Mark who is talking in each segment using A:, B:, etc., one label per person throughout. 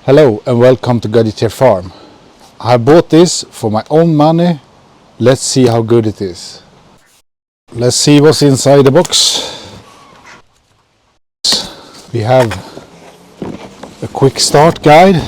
A: Hello and welcome to Gadgettier Farm. I bought this for my own money. Let's see how good it is. Let's see what's inside the box. We have a quick start guide.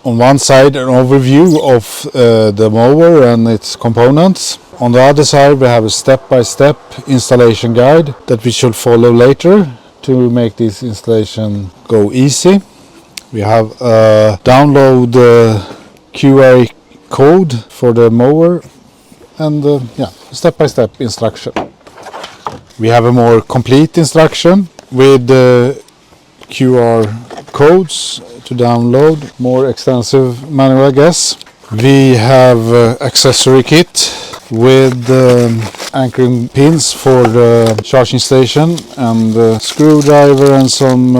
A: On one side an overview of the mower and its components. On the other side we have a step-by-step installation guide that we should follow later to make this installation go easy. We have a download QR code for the mower and step-by-step instruction. We have a more complete instruction with QR codes to download, more extensive manual I guess. We have accessory kit with anchoring pins for the charging station and screwdriver and some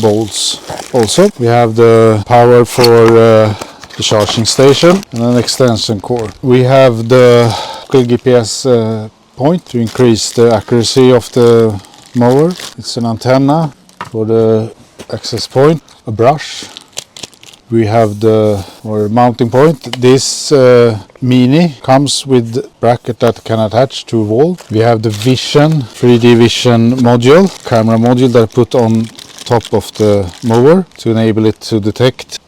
A: bolts. Also we have the power for the charging station and an extension cord. We have the GPS point to increase the accuracy of the mower. It's an antenna for the access point, a brush. We have the mounting point. This Mini comes with bracket that can attach to a wall. We have the Vision 3D Vision module, camera module that I put on top of the mower to enable it to detect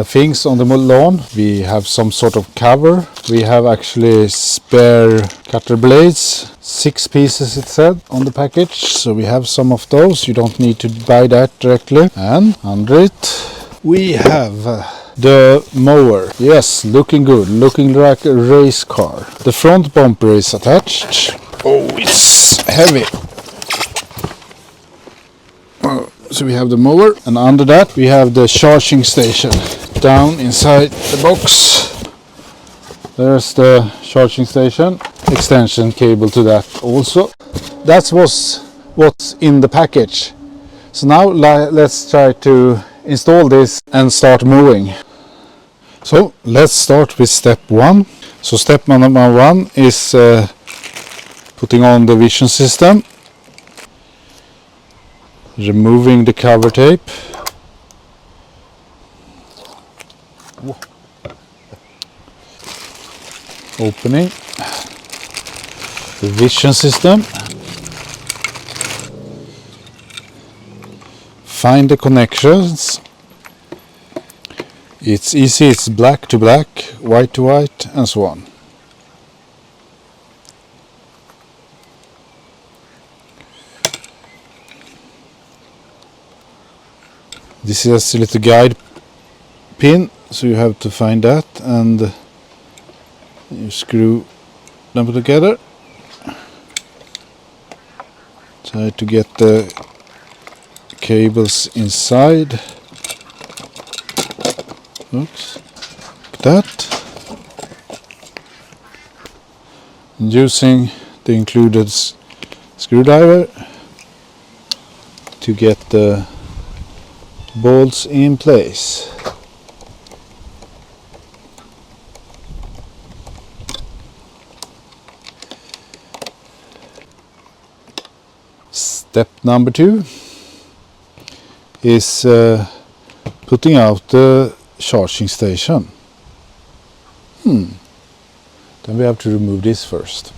A: things on the lawn. We have some sort of cover. We have actually spare cutter blades, 6 pieces it said on the package, so we have some of those. You don't need to buy that directly. And under it we have the mower. Yes, looking good, looking like a race car. The front bumper is attached. Oh, it's heavy. So we have the mower, and under that we have the charging station. Down inside the box there's the charging station, extension cable to that also. That was what's in the package. So now let's try to install this and start moving. So let's start with step 1. So step number 1 is putting on the vision system, removing the cover tape, opening the vision system, find the connections. It's easy, it's black to black, white to white and so on. This is a little guide pin, so you have to find that and you screw them together. Try to get the cables inside. Oops. Like that. And using the included screwdriver to get the bolts in place. Step number 2 is putting out the charging station. Then we have to remove this first.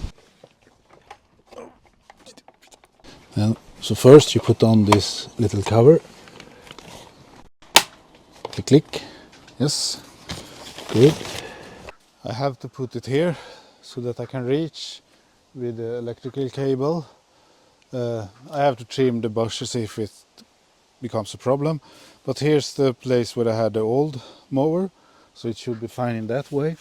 A: And so first you put on this little cover. Click. Yes, good. I have to put it here so that I can reach with the electrical cable. I have to trim the bushes if it becomes a problem, but here's the place where I had the old mower, so it should be fine in that way.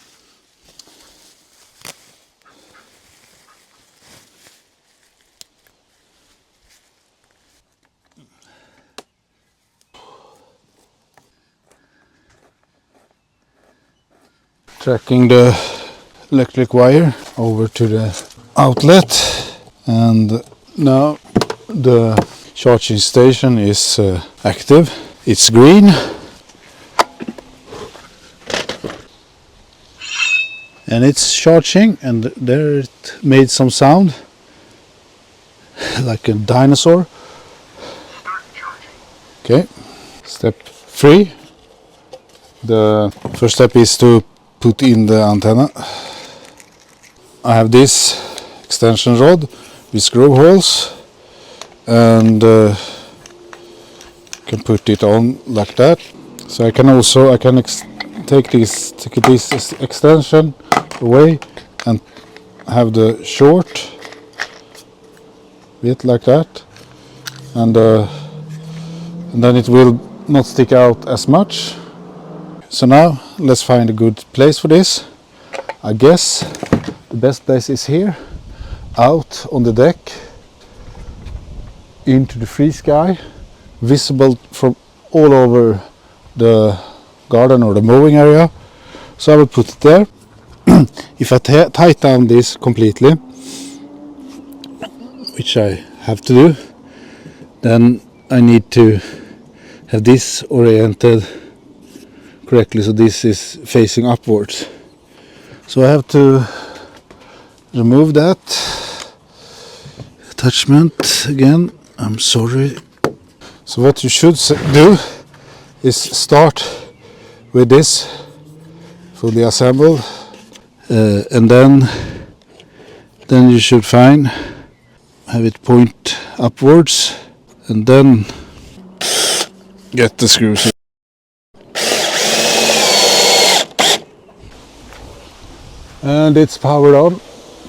A: Tracking the electric wire over to the outlet, and now the charging station is active. It's green and it's charging, and there it made some sound like a dinosaur. Okay, step 3, The first step is to put in the antenna. I have this extension rod with screw holes, and can put it on like that. So I can take this extension away and have the short bit like that, and then it will not stick out as much. So now let's find a good place for this. I guess the best place is here, out on the deck, into the free sky, visible from all over the garden or the mowing area. So I will put it there. If I tighten down this completely, which I have to do, then I need to have this oriented correctly, so this is facing upwards. So I have to remove that attachment again. I'm sorry. So what you should do is start with this fully assembled, and then you should have it point upwards, and then get the screws in. And it's powered on,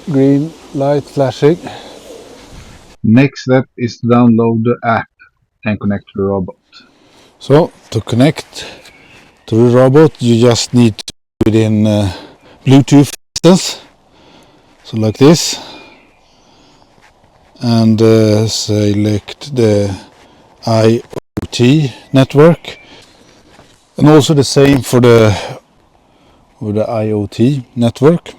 A: green light flashing. Next step is to download the app and connect to the robot. So to connect to the robot, you just need to put in Bluetooth distance, so like this, and select the IoT network, and also the same for the IoT network.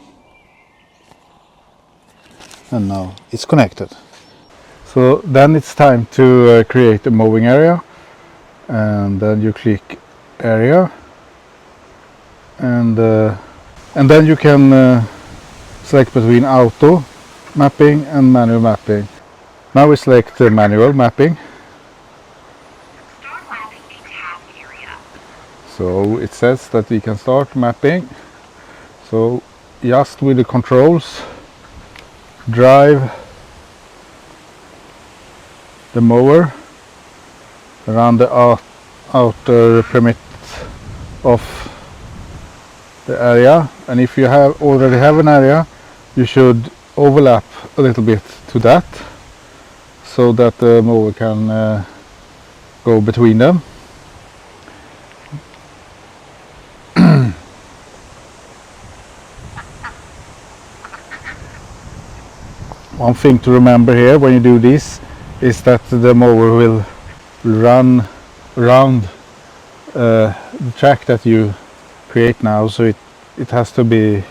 A: And now it's connected. So then it's time to create a mowing area, and then you click area, and then you can select between auto mapping and manual mapping. Now we select the manual mapping.
B: Start mapping a task area.
A: So it says that we can start mapping. So just with the controls, drive the mower around the outer perimeter of the area, and if you already have an area, you should overlap a little bit to that, so that the mower can go between them. One thing to remember here when you do this is that the mower will run around the track that you create now, so it has to be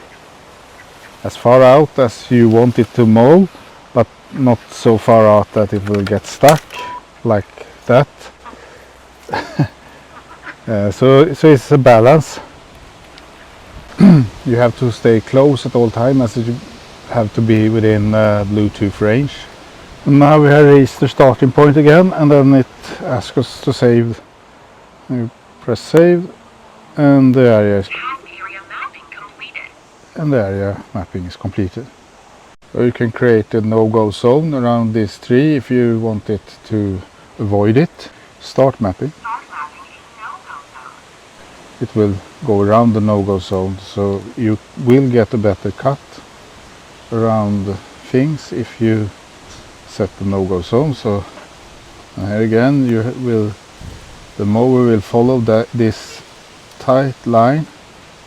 A: as far out as you want it to mow, but not so far out that it will get stuck like that. So it's a balance. You have to stay close at all times, as you have to be within Bluetooth range. And now we have reached the starting point again, and then it asks us to save. You press save, and the area mapping is completed. So you can create a no-go zone around this tree if you want it to avoid it. Start mapping. It will go around the no-go zone, so you will get a better cut around things if you set the no-go zone. So here again, the mower will follow this tight line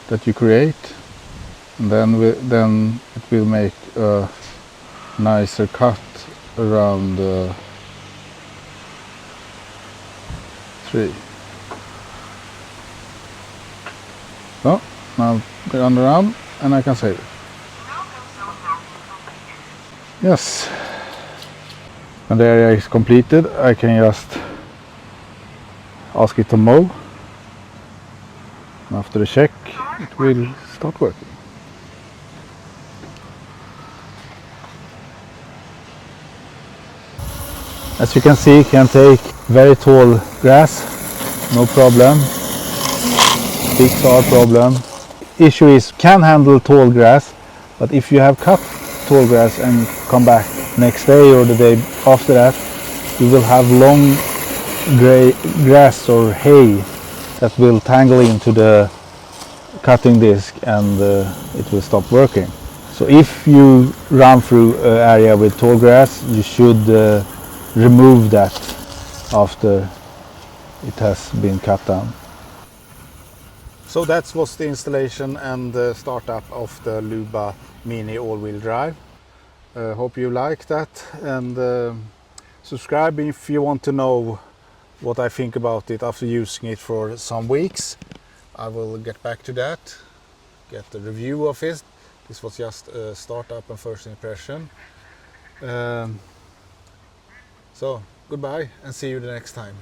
A: that you create, and then it will make a nicer cut around the tree. So now run around, and I can save it. Yes. When the area is completed, I can just ask it to mow. And after the check, it will start working. As you can see, it can take very tall grass, no problem. sticks are a problem. Issue is can handle tall grass, but if you have cut tall grass and come back next day or the day after that, you will have long gray grass or hay that will tangle into the cutting disc, and it will stop working. So if you run through an area with tall grass, you should remove that after it has been cut down. So that was the installation and the startup of the Luba Mini all-wheel drive. Hope you like that, and subscribe if you want to know what I think about it after using it for some weeks. I will get back to that, get a review of it. This was just a startup and first impression. So goodbye and see you the next time.